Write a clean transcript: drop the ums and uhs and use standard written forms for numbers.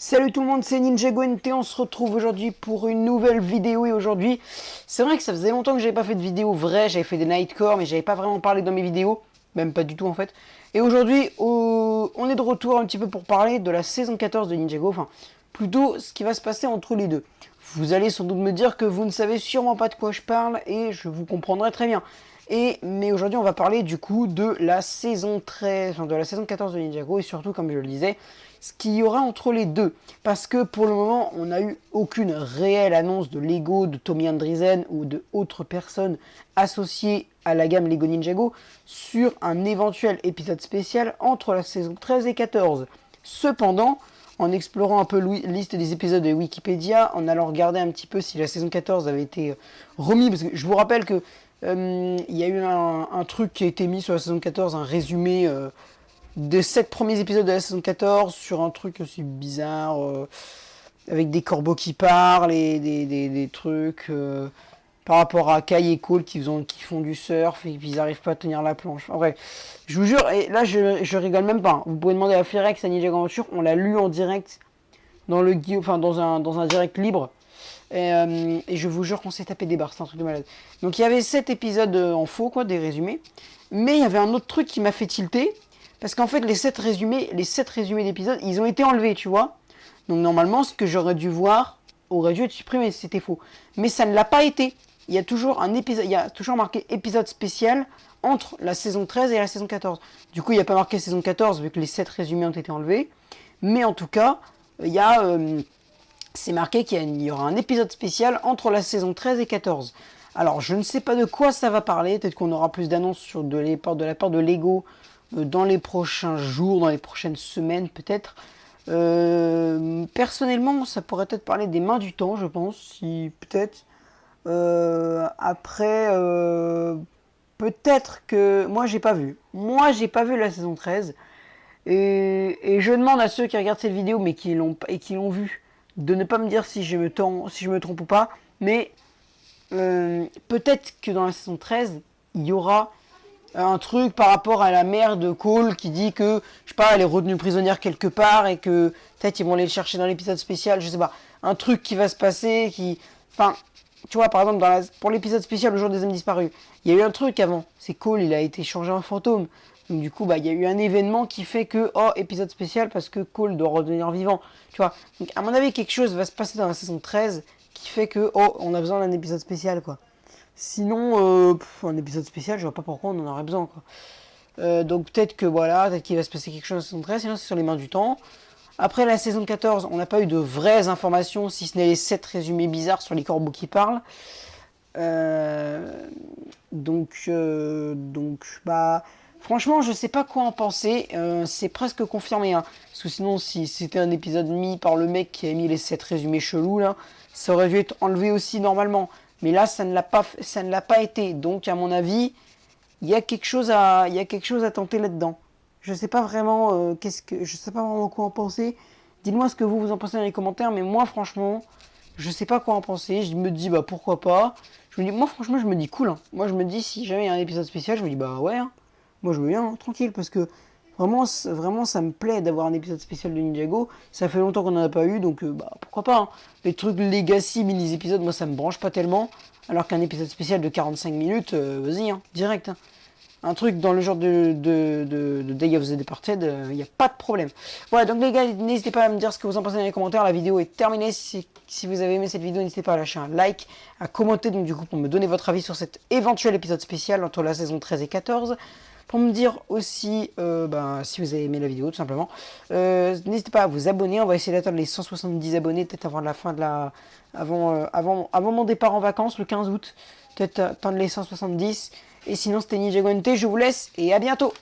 Salut tout le monde, c'est Ninjago NT, on se retrouve aujourd'hui pour une nouvelle vidéo et aujourd'hui, c'est vrai que ça faisait longtemps que j'avais pas fait de vidéo vraie, j'avais fait des Nightcore mais j'avais pas vraiment parlé dans mes vidéos, même pas du tout en fait. Et aujourd'hui, on est de retour un petit peu pour parler de la saison 14 de Ninjago, enfin plutôt ce qui va se passer entre les deux. Vous allez sans doute me dire que vous ne savez sûrement pas de quoi je parle et je vous comprendrai très bien. Mais aujourd'hui on va parler du coup de la saison 13, enfin de la saison 14 de Ninjago et surtout comme je le disais, ce qu'il y aura entre les deux. Parce que pour le moment on n'a eu aucune réelle annonce de Lego, de Tommy Andresen ou de autres personnes associées à la gamme Lego Ninjago sur un éventuel épisode spécial entre la saison 13 et 14. Cependant, en explorant un peu la liste des épisodes de Wikipédia, en allant regarder un petit peu si la saison 14 avait été remis, parce que je vous rappelle que il y a eu un truc qui a été mis sur la saison 14, un résumé des 7 premiers épisodes de la saison 14 sur un truc aussi bizarre, avec des corbeaux qui parlent et des trucs par rapport à Kai et Cole qui font du surf et qu'ils n'arrivent pas à tenir la planche. Enfin, bref, je vous jure, et là je rigole même pas. Vous pouvez demander à Ferex, à Ninjago Aventure, on l'a lu en direct dans le enfin dans un direct libre. Et je vous jure qu'on s'est tapé des barres, c'est un truc de malade. Donc il y avait 7 épisodes en faux, quoi, des résumés. Mais il y avait un autre truc qui m'a fait tilter. Parce qu'en fait, les 7 résumés d'épisodes, ils ont été enlevés, tu vois. Donc normalement, ce que j'aurais dû voir aurait dû être supprimé, c'était faux. Mais ça ne l'a pas été. Il y a toujours un épisode, il y a toujours marqué épisode spécial entre la saison 13 et la saison 14. Du coup, il n'y a pas marqué saison 14 vu que les 7 résumés ont été enlevés. Mais en tout cas, il y a... c'est marqué qu'il y aura un épisode spécial entre la saison 13 et 14. Alors, je ne sais pas de quoi ça va parler. Peut-être qu'on aura plus d'annonces de la part de Lego dans les prochains jours, dans les prochaines semaines peut-être. Personnellement, ça pourrait peut-être parler des mains du temps, je pense. Si peut-être. Après, peut-être que... Moi, j'ai pas vu. Moi, j'ai pas vu la saison 13. Et je demande à ceux qui regardent cette vidéo, mais qui l'ont vu, de ne pas me dire si je me trompe ou pas, mais peut-être que dans la saison 13, il y aura un truc par rapport à la mère de Cole qui dit que, je sais pas, elle est retenue prisonnière quelque part et que peut-être ils vont aller le chercher dans l'épisode spécial, je sais pas, un truc qui va se passer, enfin, tu vois, par exemple, pour l'épisode spécial Le jour des hommes disparus, il y a eu un truc avant, c'est Cole, il a été changé en fantôme. Donc du coup, bah, il y a eu un événement qui fait que, oh, épisode spécial parce que Cole doit redevenir vivant. Tu vois, donc à mon avis, quelque chose va se passer dans la saison 13 qui fait que, oh, on a besoin d'un épisode spécial, quoi. Sinon, un épisode spécial, je vois pas pourquoi on en aurait besoin, quoi. Donc peut-être que, voilà, peut-être qu'il va se passer quelque chose dans la saison 13, sinon c'est sur les mains du temps. Après la saison 14, on n'a pas eu de vraies informations, si ce n'est les 7 résumés bizarres sur les corbeaux qui parlent. Donc, bah... Franchement, je sais pas quoi en penser. C'est presque confirmé, hein. Parce que sinon, si c'était un épisode mis par le mec qui a mis les 7 résumés chelous, là, ça aurait dû être enlevé aussi normalement. Mais là, ça ne l'a pas été. Donc, à mon avis, il y a quelque chose à tenter là-dedans. Je sais pas vraiment je sais pas vraiment quoi en penser. Dites-moi ce que vous en pensez dans les commentaires. Mais moi, franchement, je sais pas quoi en penser. Je me dis, bah pourquoi pas. Moi, franchement, je me dis cool, hein. Moi, je me dis, si jamais il y a un épisode spécial, je me dis, bah ouais, hein. Moi je veux bien, hein, tranquille, parce que vraiment ça me plaît d'avoir un épisode spécial de Ninjago. Ça fait longtemps qu'on n'en a pas eu, donc bah pourquoi pas, hein. Les trucs Legacy, mini-épisodes, moi ça me branche pas tellement. Alors qu'un épisode spécial de 45 minutes, vas-y, hein, direct. Hein. Un truc dans le genre de Day of the Departed, il n'y a pas de problème. Voilà, donc les gars, n'hésitez pas à me dire ce que vous en pensez dans les commentaires. La vidéo est terminée. Si vous avez aimé cette vidéo, n'hésitez pas à lâcher un like, à commenter donc du coup pour me donner votre avis sur cet éventuel épisode spécial entre la saison 13 et 14. Pour me dire aussi si vous avez aimé la vidéo tout simplement. N'hésitez pas à vous abonner, on va essayer d'atteindre les 170 abonnés peut-être avant la fin de la... avant mon départ en vacances le 15 août. Peut-être atteindre les 170. Et sinon c'était Ninjago NT, je vous laisse et à bientôt.